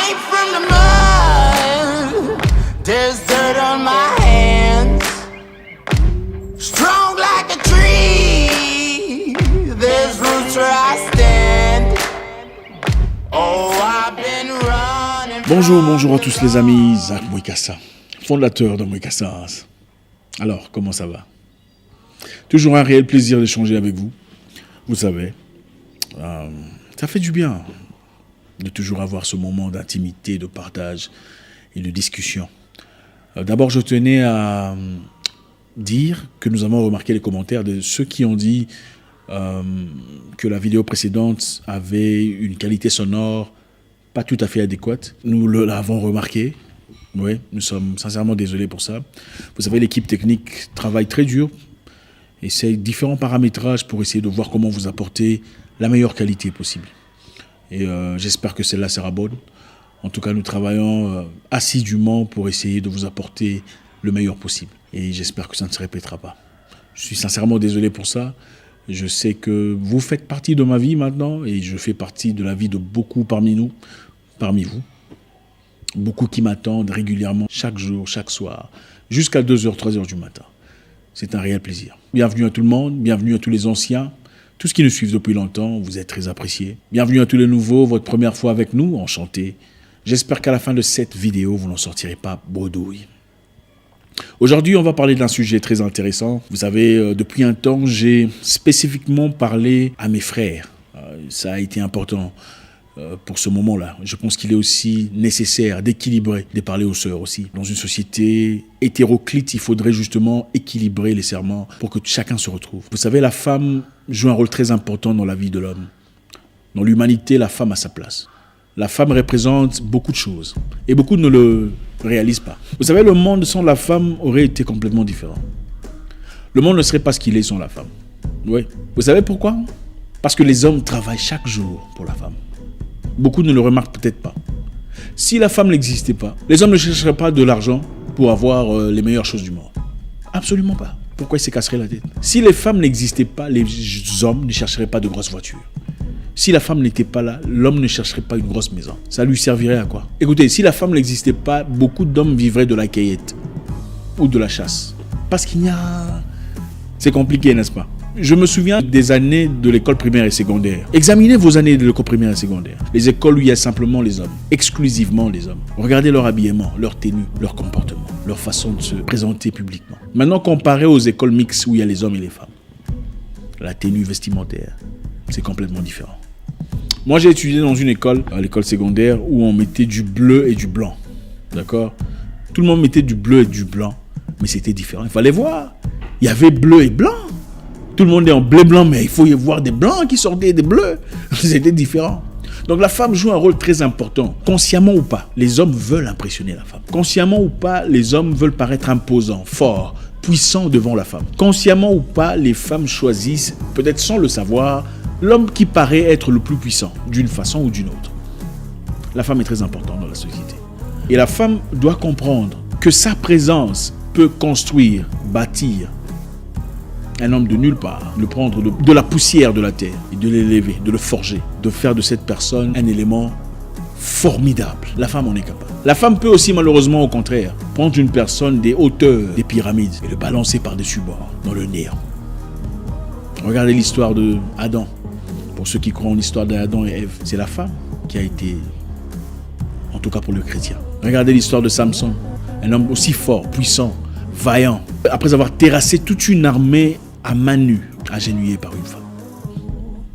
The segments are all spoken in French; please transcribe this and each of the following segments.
Made from the mud, there's dirt on my hands. Strong like a tree, there's roots where I stand. Oh, I've been running. Bonjour à tous les amis, Zach Mwikassa, fondateur de Mwikassas. Alors, comment ça va? Toujours un réel plaisir d'échanger avec vous. Vous savez, ça fait du bien de toujours avoir ce moment d'intimité, de partage et de discussion. D'abord, je tenais à dire que nous avons remarqué les commentaires de ceux qui ont dit que la vidéo précédente avait une qualité sonore pas tout à fait adéquate. Nous l'avons remarqué. Oui, nous sommes sincèrement désolés pour ça. Vous savez, l'équipe technique travaille très dur, essaye différents paramétrages pour essayer de voir comment vous apporter la meilleure qualité possible. Et j'espère que celle-là sera bonne. En tout cas, nous travaillons assidûment pour essayer de vous apporter le meilleur possible. Et j'espère que ça ne se répétera pas. Je suis sincèrement désolé pour ça. Je sais que vous faites partie de ma vie maintenant et je fais partie de la vie de beaucoup parmi nous, parmi vous. Beaucoup qui m'attendent régulièrement, chaque jour, chaque soir, jusqu'à 2h, 3h du matin. C'est un réel plaisir. Bienvenue à tout le monde, bienvenue à tous les anciens, tous qui nous suivent depuis longtemps, vous êtes très appréciés. Bienvenue à tous les nouveaux, votre première fois avec nous, enchanté. J'espère qu'à la fin de cette vidéo, vous n'en sortirez pas bredouille. Aujourd'hui, on va parler d'un sujet très intéressant. Vous savez, depuis un temps, j'ai spécifiquement parlé à mes frères. Ça a été important pour ce moment-là. Je pense qu'il est aussi nécessaire d'équilibrer, de parler aux sœurs aussi. Dans une société hétéroclite, il faudrait justement équilibrer les serments pour que chacun se retrouve. Vous savez, la femme joue un rôle très important dans la vie de l'homme. Dans l'humanité, la femme a sa place. La femme représente beaucoup de choses et beaucoup ne le réalisent pas. Vous savez, le monde sans la femme aurait été complètement différent. Le monde ne serait pas ce qu'il est sans la femme. Oui. Vous savez pourquoi? Parce que les hommes travaillent chaque jour pour la femme. Beaucoup ne le remarquent peut-être pas. Si la femme n'existait pas, les hommes ne chercheraient pas de l'argent pour avoir les meilleures choses du monde. Absolument pas. Pourquoi ils se casseraient la tête? Si les femmes n'existaient pas, les hommes ne chercheraient pas de grosses voitures. Si la femme n'était pas là, l'homme ne chercherait pas une grosse maison. Ça lui servirait à quoi? Écoutez, si la femme n'existait pas, beaucoup d'hommes vivraient de la cueillette ou de la chasse. Parce qu'il y a... C'est compliqué, n'est-ce pas? Je me souviens des années de l'école primaire et secondaire. Examinez vos années de l'école primaire et secondaire. Les écoles où il y a simplement les hommes, exclusivement les hommes. Regardez leur habillement, leur tenue, leur comportement, leur façon de se présenter publiquement. Maintenant, comparez aux écoles mixtes où il y a les hommes et les femmes. La tenue vestimentaire, c'est complètement différent. Moi, j'ai étudié dans une école, à l'école secondaire, où on mettait du bleu et du blanc. D'accord? Tout le monde mettait du bleu et du blanc, mais c'était différent. Il fallait voir. Il y avait bleu et blanc. Tout le monde est en bleu-blanc, mais il faut y voir des blancs qui sortaient des bleus. C'était différent. Donc la femme joue un rôle très important. Consciemment ou pas, les hommes veulent impressionner la femme. Consciemment ou pas, les hommes veulent paraître imposants, forts, puissants devant la femme. Consciemment ou pas, les femmes choisissent, peut-être sans le savoir, l'homme qui paraît être le plus puissant, d'une façon ou d'une autre. La femme est très importante dans la société. Et la femme doit comprendre que sa présence peut construire, bâtir un homme de nulle part, le prendre de la poussière de la terre et de l'élever, de le forger, de faire de cette personne un élément formidable. La femme en est capable. La femme peut aussi malheureusement au contraire prendre une personne des hauteurs des pyramides et le balancer par-dessus bord dans le néant. Regardez l'histoire de Adam. Pour ceux qui croient en l'histoire d'Adam et Ève, c'est la femme qui a été, en tout cas pour le chrétien. Regardez l'histoire de Samson, un homme aussi fort, puissant, vaillant. Après avoir terrassé toute une armée à main nue, agenouillé par une femme.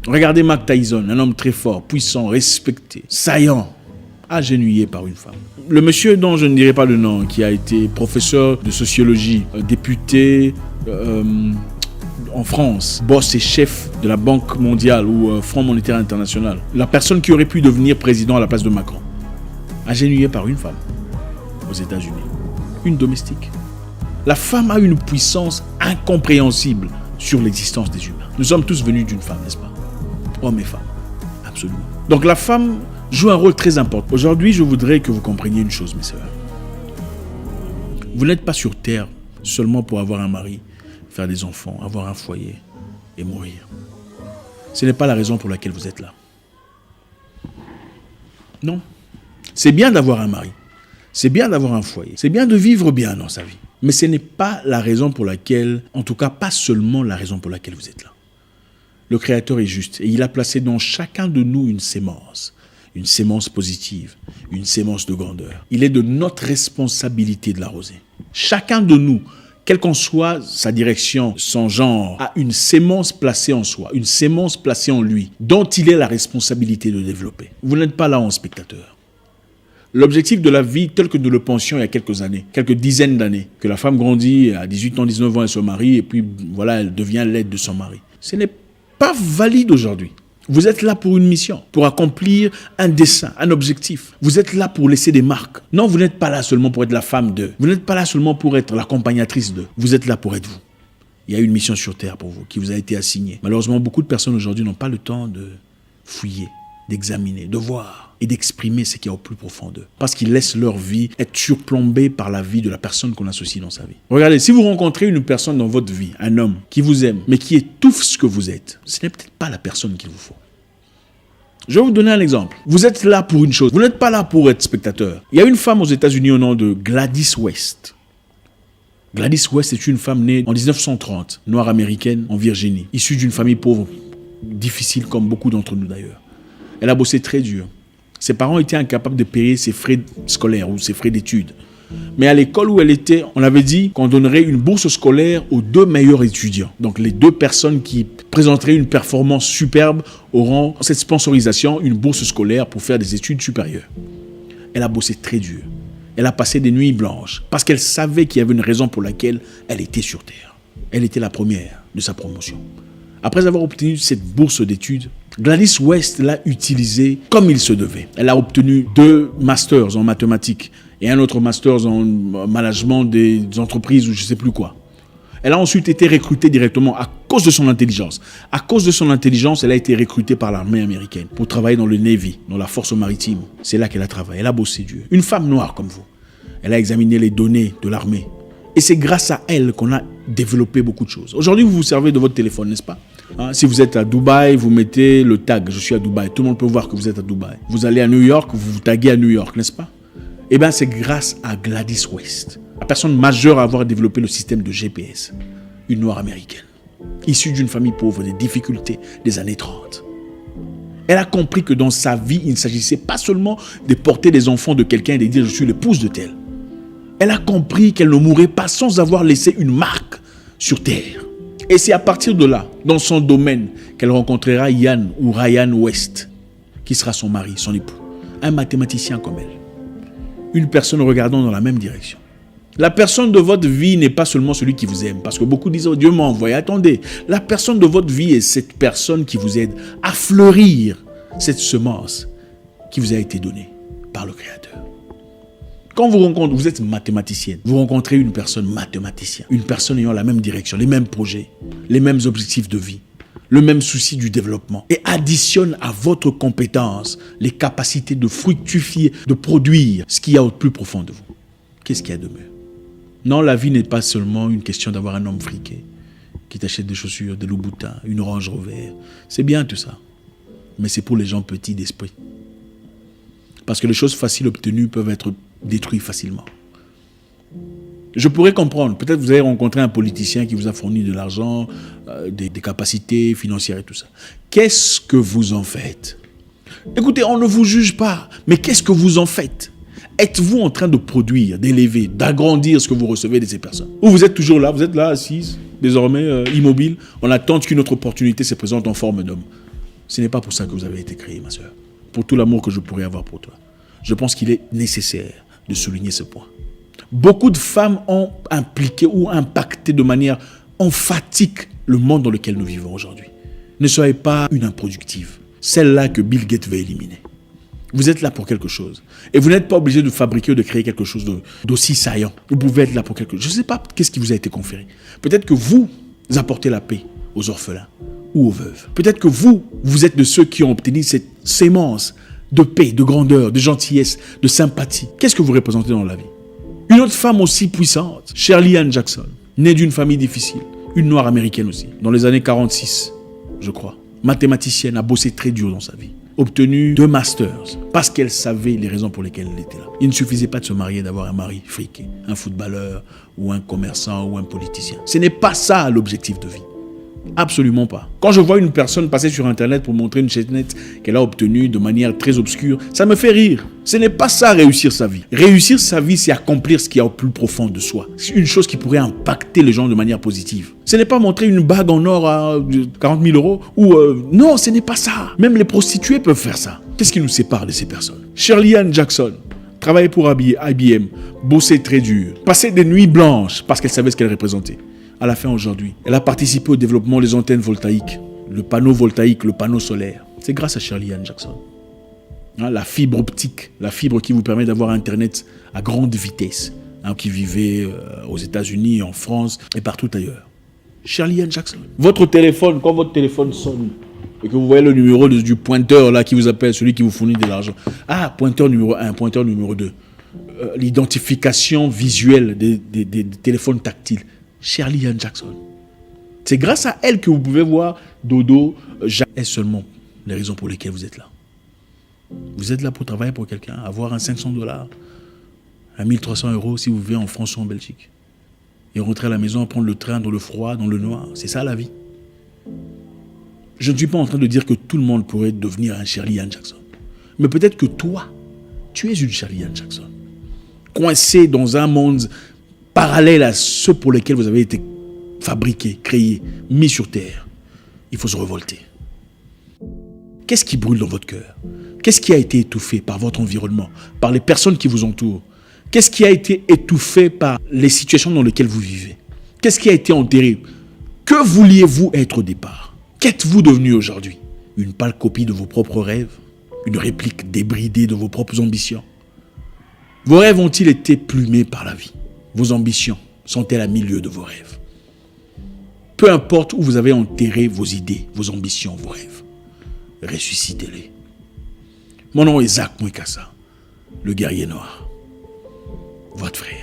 Regardez Mike Tyson, un homme très fort, puissant, respecté, saillant, agenouillé par une femme. Le monsieur dont je ne dirai pas le nom, qui a été professeur de sociologie, député en France, boss et chef de la Banque mondiale ou Fonds monétaire international, la personne qui aurait pu devenir président à la place de Macron, agenouillé par une femme aux États-Unis, une domestique. La femme a une puissance incompréhensible sur l'existence des humains. Nous sommes tous venus d'une femme, n'est-ce pas? Hommes et femmes, absolument. Donc la femme joue un rôle très important. Aujourd'hui, je voudrais que vous compreniez une chose, mes sœurs. Vous n'êtes pas sur terre seulement pour avoir un mari, faire des enfants, avoir un foyer et mourir. Ce n'est pas la raison pour laquelle vous êtes là. Non. C'est bien d'avoir un mari. C'est bien d'avoir un foyer. C'est bien de vivre bien dans sa vie. Mais ce n'est pas la raison pour laquelle, en tout cas pas seulement la raison pour laquelle vous êtes là. Le Créateur est juste et il a placé dans chacun de nous une sémence positive, une sémence de grandeur. Il est de notre responsabilité de l'arroser. Chacun de nous, quelle qu'en soit sa direction, son genre, a une sémence placée en soi, une sémence placée en lui, dont il est la responsabilité de développer. Vous n'êtes pas là en spectateur. L'objectif de la vie, tel que nous le pensions il y a quelques années, quelques dizaines d'années, que la femme grandit à 18 ans, 19 ans, elle se marie, et puis voilà, elle devient l'aide de son mari. Ce n'est pas valide aujourd'hui. Vous êtes là pour une mission, pour accomplir un dessein, un objectif. Vous êtes là pour laisser des marques. Non, vous n'êtes pas là seulement pour être la femme d'eux. Vous n'êtes pas là seulement pour être l'accompagnatrice d'eux. Vous êtes là pour être vous. Il y a une mission sur terre pour vous qui vous a été assignée. Malheureusement, beaucoup de personnes aujourd'hui n'ont pas le temps de fouiller, d'examiner, de voir et d'exprimer ce qu'il y a au plus profond d'eux. Parce qu'ils laissent leur vie être surplombée par la vie de la personne qu'on associe dans sa vie. Regardez, si vous rencontrez une personne dans votre vie, un homme qui vous aime, mais qui étouffe ce que vous êtes, ce n'est peut-être pas la personne qu'il vous faut. Je vais vous donner un exemple. Vous êtes là pour une chose. Vous n'êtes pas là pour être spectateur. Il y a une femme aux États-Unis au nom de Gladys West. Gladys West est une femme née en 1930, noire américaine, en Virginie, issue d'une famille pauvre, difficile comme beaucoup d'entre nous d'ailleurs. Elle a bossé très dur. Ses parents étaient incapables de payer ses frais scolaires ou ses frais d'études. Mais à l'école où elle était, on avait dit qu'on donnerait une bourse scolaire aux 2 meilleurs étudiants. Donc les 2 personnes qui présenteraient une performance superbe auront cette sponsorisation, une bourse scolaire pour faire des études supérieures. Elle a bossé très dur. Elle a passé des nuits blanches parce qu'elle savait qu'il y avait une raison pour laquelle elle était sur Terre. Elle était la première de sa promotion. Après avoir obtenu cette bourse d'études, Gladys West l'a utilisée comme il se devait. Elle a obtenu 2 masters en mathématiques et un autre master en management des entreprises ou je ne sais plus quoi. Elle a ensuite été recrutée directement à cause de son intelligence. À cause de son intelligence, elle a été recrutée par l'armée américaine pour travailler dans le Navy, dans la force maritime. C'est là qu'elle a travaillé. Elle a bossé dur. Une femme noire comme vous. Elle a examiné les données de l'armée. Et c'est grâce à elle qu'on a développé beaucoup de choses. Aujourd'hui, vous vous servez de votre téléphone, n'est-ce pas ? Si vous êtes à Dubaï, vous mettez le tag « Je suis à Dubaï ». Tout le monde peut voir que vous êtes à Dubaï. Vous allez à New York, vous vous taguez à New York, n'est-ce pas ? Eh bien, c'est grâce à Gladys West, la personne majeure à avoir développé le système de GPS, une noire américaine, issue d'une famille pauvre, des difficultés des années 30. Elle a compris que dans sa vie, il ne s'agissait pas seulement de porter des enfants de quelqu'un et de dire « Je suis l'épouse de tel ». Elle a compris qu'elle ne mourrait pas sans avoir laissé une marque sur Terre. Et c'est à partir de là, dans son domaine, qu'elle rencontrera Ian ou Ryan West, qui sera son mari, son époux, un mathématicien comme elle. Une personne regardant dans la même direction. La personne de votre vie n'est pas seulement celui qui vous aime, parce que beaucoup disent « Oh, Dieu m'a envoyé ». Attendez, la personne de votre vie est cette personne qui vous aide à fleurir cette semence qui vous a été donnée par le Créateur. Quand vous êtes mathématicienne, vous rencontrez une personne mathématicienne, une personne ayant la même direction, les mêmes projets, les mêmes objectifs de vie, le même souci du développement et additionne à votre compétence les capacités de fructifier, de produire ce qu'il y a au plus profond de vous. Qu'est-ce qu'il y a de mieux ? Non, la vie n'est pas seulement une question d'avoir un homme friqué qui t'achète des chaussures, des Louboutins, une Range Rover. C'est bien tout ça, mais c'est pour les gens petits d'esprit. Parce que les choses faciles obtenues peuvent être détruites facilement. Je pourrais comprendre, peut-être vous avez rencontré un politicien qui vous a fourni de l'argent, des capacités financières et tout ça. Qu'est-ce que vous en faites ? Écoutez, on ne vous juge pas, mais qu'est-ce que vous en faites ? Êtes-vous en train de produire, d'élever, d'agrandir ce que vous recevez de ces personnes ? Ou vous êtes toujours là, vous êtes là, assise, désormais immobile, on attend qu'une autre opportunité se présente en forme d'homme. Ce n'est pas pour ça que vous avez été créée, ma sœur. Pour tout l'amour que je pourrais avoir pour toi. Je pense qu'il est nécessaire de souligner ce point. Beaucoup de femmes ont impliqué ou impacté de manière emphatique le monde dans lequel nous vivons aujourd'hui. Ne soyez pas une improductive, celle-là que Bill Gates veut éliminer. Vous êtes là pour quelque chose. Et vous n'êtes pas obligé de fabriquer ou de créer quelque chose d'aussi saillant. Vous pouvez être là pour quelque chose. Je ne sais pas qu'est-ce qui vous a été conféré. Peut-être que vous apportez la paix aux orphelins ou aux veuves. Peut-être que vous êtes de ceux qui ont obtenu cette sémence de paix, de grandeur, de gentillesse, de sympathie. Qu'est-ce que vous représentez dans la vie ? Une autre femme aussi puissante, Shirley Ann Jackson, née d'une famille difficile, une noire américaine aussi, dans les années 46, je crois. Mathématicienne, a bossé très dur dans sa vie. obtenu 2 masters parce qu'elle savait les raisons pour lesquelles elle était là. Il ne suffisait pas de se marier, d'avoir un mari friqué, un footballeur ou un commerçant ou un politicien. Ce n'est pas ça l'objectif de vie. Absolument pas. Quand je vois une personne passer sur Internet pour montrer une chaînette qu'elle a obtenue de manière très obscure, ça me fait rire. Ce n'est pas ça réussir sa vie. Réussir sa vie, c'est accomplir ce qu'il y a au plus profond de soi. C'est une chose qui pourrait impacter les gens de manière positive. Ce n'est pas montrer une bague en or à 40 000 euros ou... non, ce n'est pas ça. Même les prostituées peuvent faire ça. Qu'est-ce qui nous sépare de ces personnes? Shirley Ann Jackson travaillait pour IBM, bossait très dur, passait des nuits blanches parce qu'elle savait ce qu'elle représentait. À la fin aujourd'hui, elle a participé au développement des antennes voltaïques, le panneau voltaïque, le panneau solaire. C'est grâce à Shirley Ann Jackson. La fibre optique, la fibre qui vous permet d'avoir Internet à grande vitesse, qui vivait aux États-Unis, en France et partout ailleurs. Shirley Ann Jackson. Votre téléphone, quand votre téléphone sonne et que vous voyez le numéro du pointeur là qui vous appelle, celui qui vous fournit de l'argent. Ah, pointeur numéro 1, pointeur numéro 2. L'identification visuelle des téléphones tactiles. Shirley Ann Jackson. C'est grâce à elle que vous pouvez voir Dodo, Jacques. Est seulement les raisons pour lesquelles vous êtes là. Vous êtes là pour travailler pour quelqu'un, avoir un $500, un 1300 € si vous vivez en France ou en Belgique. Et rentrer à la maison, prendre le train dans le froid, dans le noir. C'est ça la vie. Je ne suis pas en train de dire que tout le monde pourrait devenir un Shirley Ann Jackson. Mais peut-être que toi, tu es une Shirley Ann Jackson. Coincé dans un monde parallèle à ceux pour lesquels vous avez été fabriqué, créé, mis sur terre. Il faut se révolter. Qu'est-ce qui brûle dans votre cœur? Qu'est-ce qui a été étouffé par votre environnement, par les personnes qui vous entourent? Qu'est-ce qui a été étouffé par les situations dans lesquelles vous vivez? Qu'est-ce qui a été enterré? Que vouliez-vous être au départ? Qu'êtes-vous devenu aujourd'hui? Une pâle copie de vos propres rêves? Une réplique débridée de vos propres ambitions? Vos rêves ont-ils été plumés par la vie? Vos ambitions sont-elles à milieu de vos rêves? Peu importe où vous avez enterré vos idées, vos ambitions, vos rêves, ressuscitez-les. Mon nom est Zach Mwikassa, le guerrier noir, votre frère.